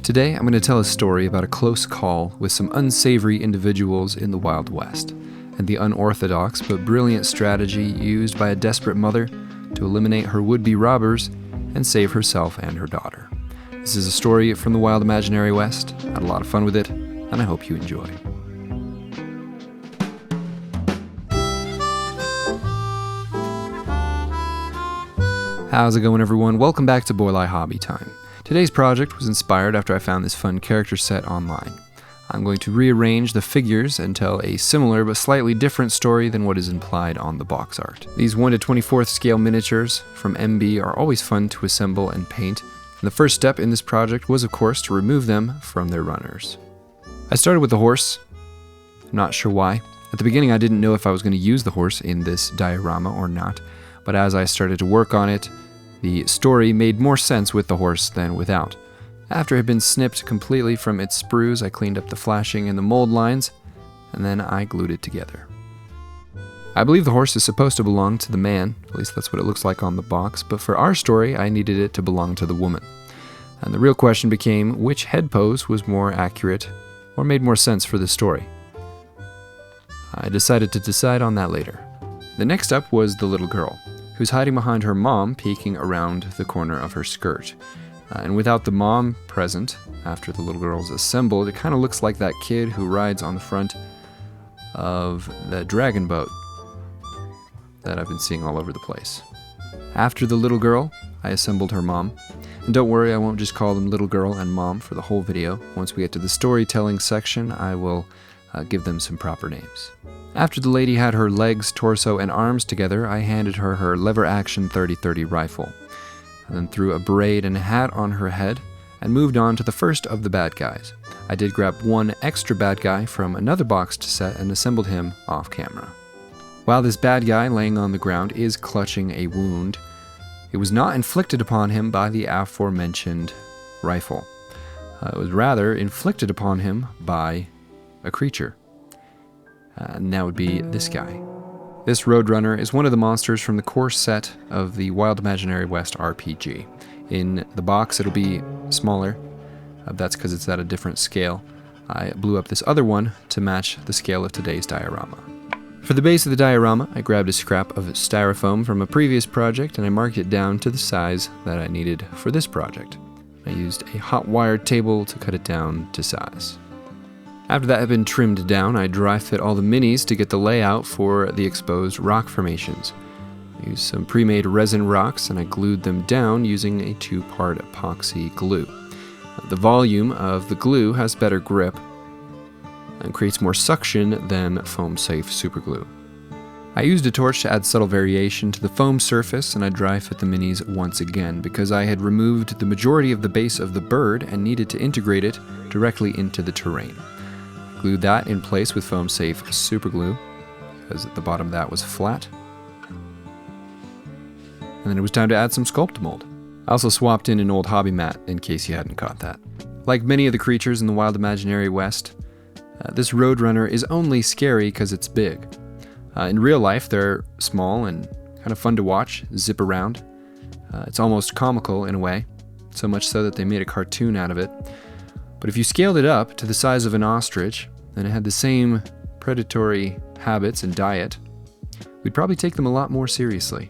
Today, I'm going to tell a story about a close call with some unsavory individuals in the Wild West, and the unorthodox but brilliant strategy used by a desperate mother to eliminate her would-be robbers and save herself and her daughter. This is a story from the wild imaginary West. I had a lot of fun with it, and I hope you enjoy. How's it going, everyone? Welcome back to Boy Lie Hobby Time. Today's project was inspired after I found this fun character set online. I'm going to rearrange the figures and tell a similar but slightly different story than what is implied on the box art. These 1 to 24th scale miniatures from MB are always fun to assemble and paint, and the first step in this project was, of course, to remove them from their runners. I started with the horse. I'm not sure why. At the beginning I didn't know if I was going to use the horse in this diorama or not, but as I started to work on it, the story made more sense with the horse than without. After it had been snipped completely from its sprues, I cleaned up the flashing and the mold lines, and then I glued it together. I believe the horse is supposed to belong to the man, at least that's what it looks like on the box, but for our story, I needed it to belong to the woman. And the real question became which head pose was more accurate or made more sense for the story. I decided to decide on that later. The next up was the little girl, who's hiding behind her mom, peeking around the corner of her skirt. And without the mom present, after the little girl's assembled, it kind of looks like that kid who rides on the front of the dragon boat that I've been seeing all over the place. After the little girl, I assembled her mom. And don't worry, I won't just call them little girl and mom for the whole video. Once we get to the storytelling section, I will give them some proper names. After the lady had her legs, torso, and arms together, I handed her her lever-action 30-30 rifle, and then threw a braid and a hat on her head, and moved on to the first of the bad guys. I did grab one extra bad guy from another boxed set and assembled him off camera. While this bad guy laying on the ground is clutching a wound, it was not inflicted upon him by the aforementioned rifle. It was rather inflicted upon him by a creature. And that would be this guy. This Roadrunner is one of the monsters from the core set of the Wild Imaginary West RPG. In the box it'll be smaller, that's because it's at a different scale. I blew up this other one to match the scale of today's diorama. For the base of the diorama, I grabbed a scrap of styrofoam from a previous project and I marked it down to the size that I needed for this project. I used a hot wire table to cut it down to size. After that had been trimmed down, I dry fit all the minis to get the layout for the exposed rock formations. I used some pre-made resin rocks and I glued them down using a 2-part epoxy glue. The volume of the glue has better grip and creates more suction than foam-safe superglue. I used a torch to add subtle variation to the foam surface, and I dry fit the minis once again because I had removed the majority of the base of the bird and needed to integrate it directly into the terrain. Glued that in place with foam-safe superglue, because at the bottom of that was flat. And then it was time to add some sculpt mold. I also swapped in an old hobby mat in case you hadn't caught that. Like many of the creatures in the Wild Imaginary West, this Roadrunner is only scary because it's big. In real life, they're small and kind of fun to watch, zip around. It's almost comical in a way, so much so that they made a cartoon out of it. But if you scaled it up to the size of an ostrich, and it had the same predatory habits and diet, we'd probably take them a lot more seriously.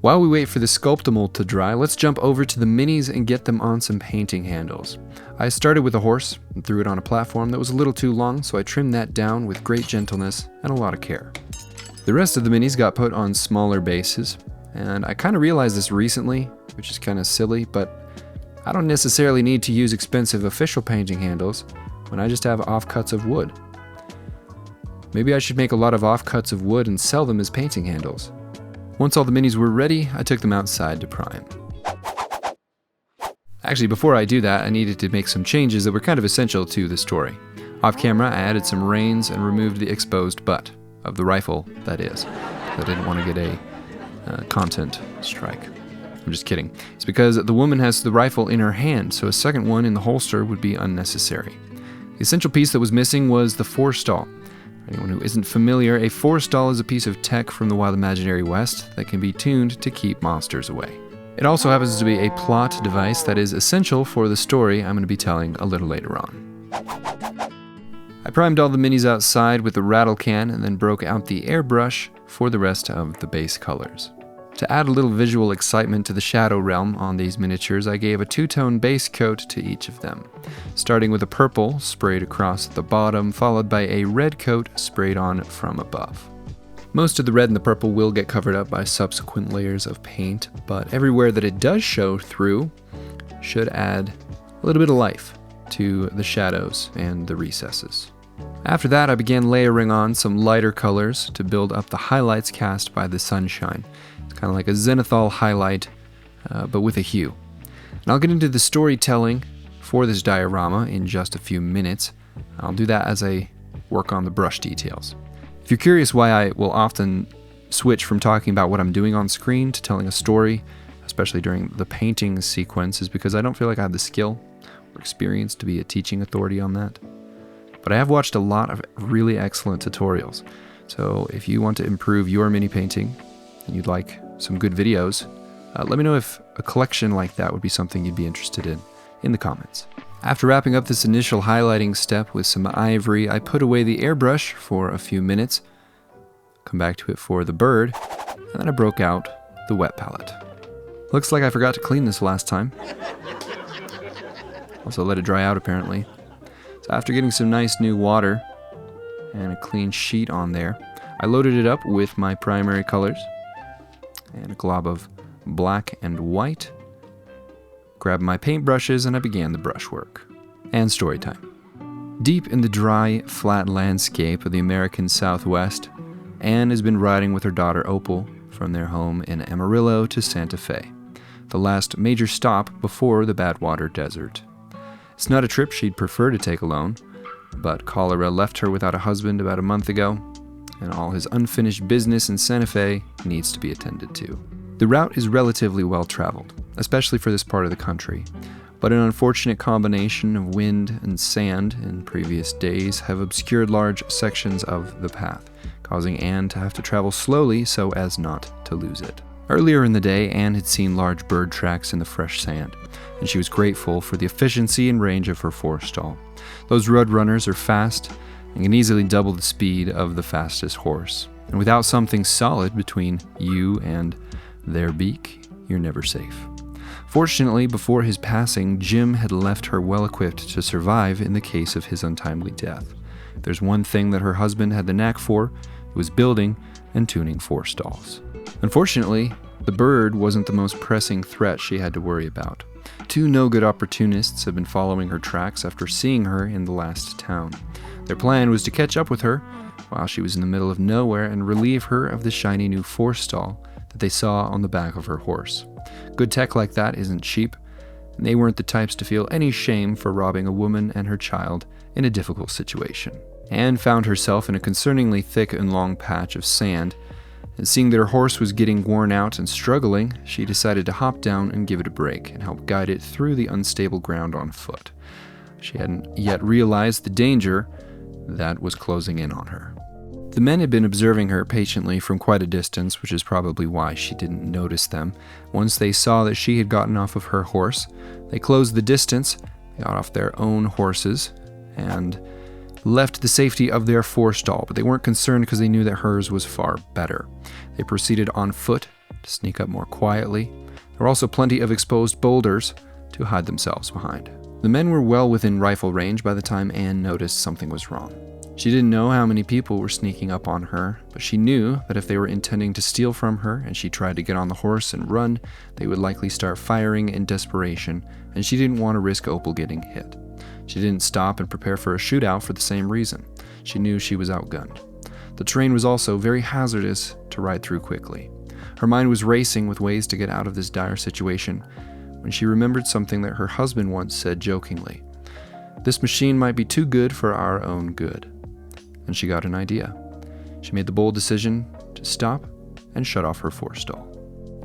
While we wait for the Sculptamold to dry, let's jump over to the minis and get them on some painting handles. I started with a horse and threw it on a platform that was a little too long, so I trimmed that down with great gentleness and a lot of care. The rest of the minis got put on smaller bases, and I kind of realized this recently, which is kind of silly, but I don't necessarily need to use expensive official painting handles when I just have offcuts of wood. Maybe I should make a lot of offcuts of wood and sell them as painting handles. Once all the minis were ready, I took them outside to prime. Actually, before I do that, I needed to make some changes that were kind of essential to the story. Off camera, I added some reins and removed the exposed butt of the rifle, that is. I didn't want to get a content strike. I'm just kidding. It's because the woman has the rifle in her hand, so a second one in the holster would be unnecessary. The essential piece that was missing was the forestall. For anyone who isn't familiar, a forestall is a piece of tech from the Wild Imaginary West that can be tuned to keep monsters away. It also happens to be a plot device that is essential for the story I'm going to be telling a little later on. I primed all the minis outside with the rattle can and then broke out the airbrush for the rest of the base colors. To add a little visual excitement to the shadow realm on these miniatures, I gave a two-tone base coat to each of them, starting with a purple sprayed across the bottom, followed by a red coat sprayed on from above. Most of the red and the purple will get covered up by subsequent layers of paint, but everywhere that it does show through should add a little bit of life to the shadows and the recesses. After that, I began layering on some lighter colors to build up the highlights cast by the sunshine. It's kind of like a zenithal highlight, but with a hue. And I'll get into the storytelling for this diorama in just a few minutes. I'll do that as I work on the brush details. If you're curious why I will often switch from talking about what I'm doing on screen to telling a story, especially during the painting sequence, is because I don't feel like I have the skill or experience to be a teaching authority on that. But I have watched a lot of really excellent tutorials. So if you want to improve your mini painting and you'd like some good videos, let me know if a collection like that would be something you'd be interested in the comments. After wrapping up this initial highlighting step with some ivory, I put away the airbrush for a few minutes, come back to it for the bird, and then I broke out the wet palette. Looks like I forgot to clean this last time. Also let it dry out apparently. So after getting some nice new water and a clean sheet on there, I loaded it up with my primary colors and a glob of black and white. Grabbed my paintbrushes and I began the brushwork. And story time. Deep in the dry, flat landscape of the American Southwest, Anne has been riding with her daughter Opal from their home in Amarillo to Santa Fe, the last major stop before the Badwater Desert. It's not a trip she'd prefer to take alone, but cholera left her without a husband about a month ago, and all his unfinished business in Santa Fe needs to be attended to. The route is relatively well traveled, especially for this part of the country, but an unfortunate combination of wind and sand in previous days have obscured large sections of the path, causing Anne to have to travel slowly so as not to lose it. Earlier in the day, Anne had seen large bird tracks in the fresh sand, and she was grateful for the efficiency and range of her forestall. Those road runners are fast and can easily double the speed of the fastest horse, and without something solid between you and their beak, you're never safe. Fortunately, before his passing, Jim had left her well-equipped to survive in the case of his untimely death. If there's one thing that her husband had the knack for, it was building and tuning forestalls. Unfortunately, the bird wasn't the most pressing threat she had to worry about. Two no-good opportunists had been following her tracks after seeing her in the last town. Their plan was to catch up with her while she was in the middle of nowhere and relieve her of the shiny new forestall that they saw on the back of her horse. Good tech like that isn't cheap, and they weren't the types to feel any shame for robbing a woman and her child in a difficult situation. Anne found herself in a concerningly thick and long patch of sand, and seeing that her horse was getting worn out and struggling, she decided to hop down and give it a break and help guide it through the unstable ground on foot. She hadn't yet realized the danger that was closing in on her. The men had been observing her patiently from quite a distance, which is probably why she didn't notice them. Once they saw that she had gotten off of her horse, they closed the distance, got off their own horses, and left the safety of their forestall, but they weren't concerned because they knew that hers was far better. They proceeded on foot to sneak up more quietly. There were also plenty of exposed boulders to hide themselves behind. The men were well within rifle range by the time Anne noticed something was wrong. She didn't know how many people were sneaking up on her, but she knew that if they were intending to steal from her and she tried to get on the horse and run, they would likely start firing in desperation, and she didn't want to risk Opal getting hit. She didn't stop and prepare for a shootout for the same reason. She knew she was outgunned. The terrain was also very hazardous to ride through quickly. Her mind was racing with ways to get out of this dire situation when she remembered something that her husband once said jokingly. This machine might be too good for our own good. And she got an idea. She made the bold decision to stop and shut off her forestall.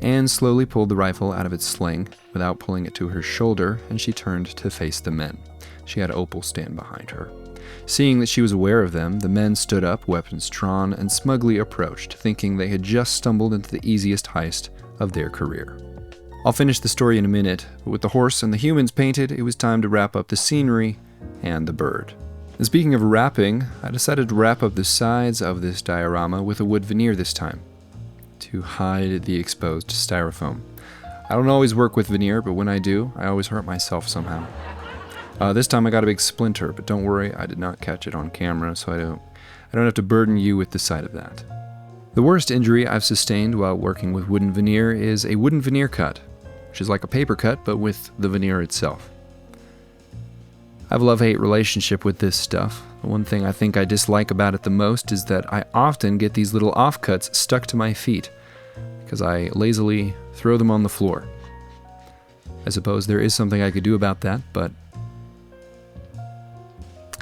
Anne slowly pulled the rifle out of its sling without pulling it to her shoulder, and she turned to face the men. She had Opal stand behind her. Seeing that she was aware of them, the men stood up, weapons drawn, and smugly approached, thinking they had just stumbled into the easiest heist of their career. I'll finish the story in a minute, but with the horse and the humans painted, it was time to wrap up the scenery and the bird. And speaking of wrapping, I decided to wrap up the sides of this diorama with a wood veneer this time, to hide the exposed styrofoam. I don't always work with veneer, but when I do, I always hurt myself somehow. This time I got a big splinter, but don't worry, I did not catch it on camera, so I don't have to burden you with the sight of that. The worst injury I've sustained while working with wooden veneer is a wooden veneer cut, which is like a paper cut, but with the veneer itself. I have a love-hate relationship with this stuff. The one thing I think I dislike about it the most is that I often get these little offcuts stuck to my feet because I lazily throw them on the floor. I suppose there is something I could do about that, but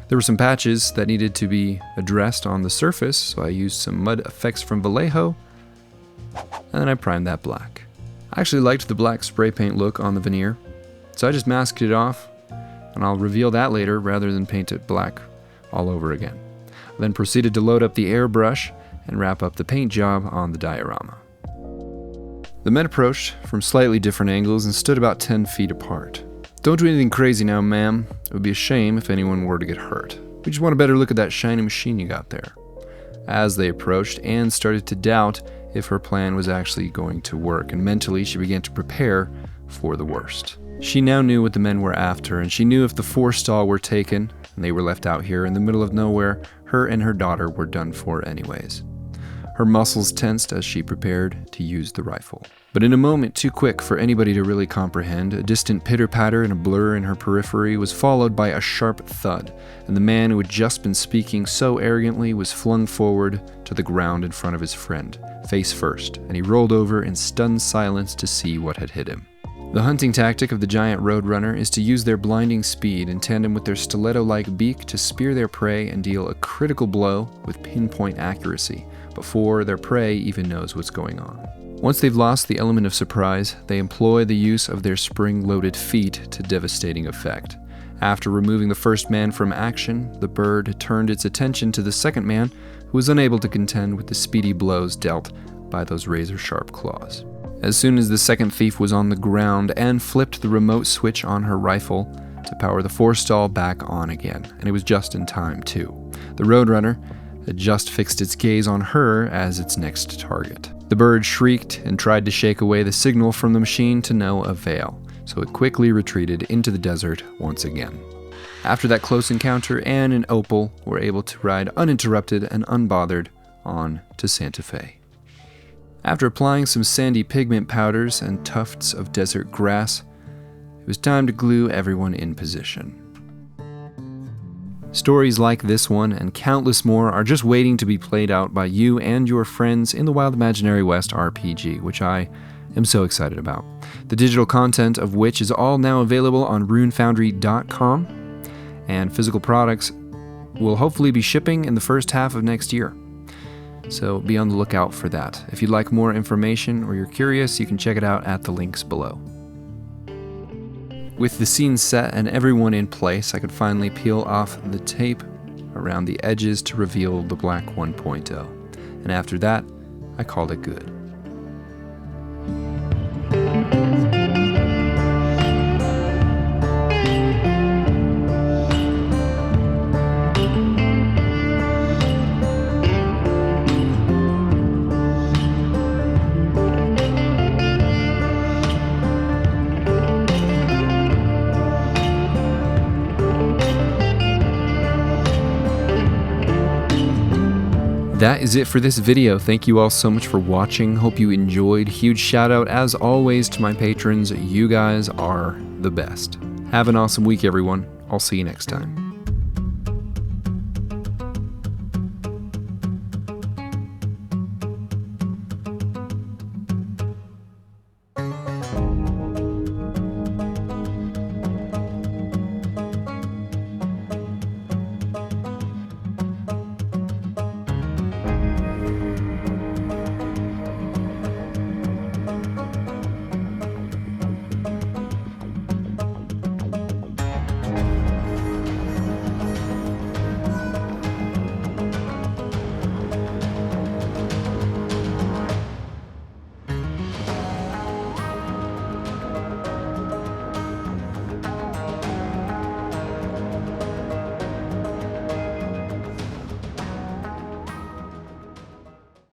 there were some patches that needed to be addressed on the surface, so I used some mud effects from Vallejo, and then I primed that black. I actually liked the black spray paint look on the veneer, so I just masked it off, and I'll reveal that later rather than paint it black all over again. I then proceeded to load up the airbrush and wrap up the paint job on the diorama. The men approached from slightly different angles and stood about 10 feet apart. "Don't do anything crazy now, ma'am. It would be a shame if anyone were to get hurt. We just want a better look at that shiny machine you got there." As they approached, Anne started to doubt if her plan was actually going to work, and mentally she began to prepare for the worst. She now knew what the men were after, and she knew if the forestall were taken, and they were left out here in the middle of nowhere, her and her daughter were done for anyways. Her muscles tensed as she prepared to use the rifle. But in a moment too quick for anybody to really comprehend, a distant pitter-patter and a blur in her periphery was followed by a sharp thud, and the man who had just been speaking so arrogantly was flung forward to the ground in front of his friend, face first, and he rolled over in stunned silence to see what had hit him. The hunting tactic of the giant roadrunner is to use their blinding speed in tandem with their stiletto-like beak to spear their prey and deal a critical blow with pinpoint accuracy before their prey even knows what's going on. Once they've lost the element of surprise, they employ the use of their spring-loaded feet to devastating effect. After removing the first man from action, the bird turned its attention to the second man, who was unable to contend with the speedy blows dealt by those razor-sharp claws. As soon as the second thief was on the ground, Anne flipped the remote switch on her rifle to power the forestall back on again, and it was just in time, too. The roadrunner had just fixed its gaze on her as its next target. The bird shrieked and tried to shake away the signal from the machine to no avail, so it quickly retreated into the desert once again. After that close encounter, Anne and Opal were able to ride uninterrupted and unbothered on to Santa Fe. After applying some sandy pigment powders and tufts of desert grass, it was time to glue everyone in position. Stories like this one and countless more are just waiting to be played out by you and your friends in the Wild Imaginary West RPG, which I am so excited about. The digital content of which is all now available on runefoundry.com, and physical products will hopefully be shipping in the first half of next year. So be on the lookout for that. If you'd like more information or you're curious, you can check it out at the links below. With the scene set and everyone in place, I could finally peel off the tape around the edges to reveal the Black 1.0. And after that, I called it good. That is it for this video. Thank you all so much for watching. Hope you enjoyed. Huge shout out as always to my patrons. You guys are the best. Have an awesome week, everyone. I'll see you next time.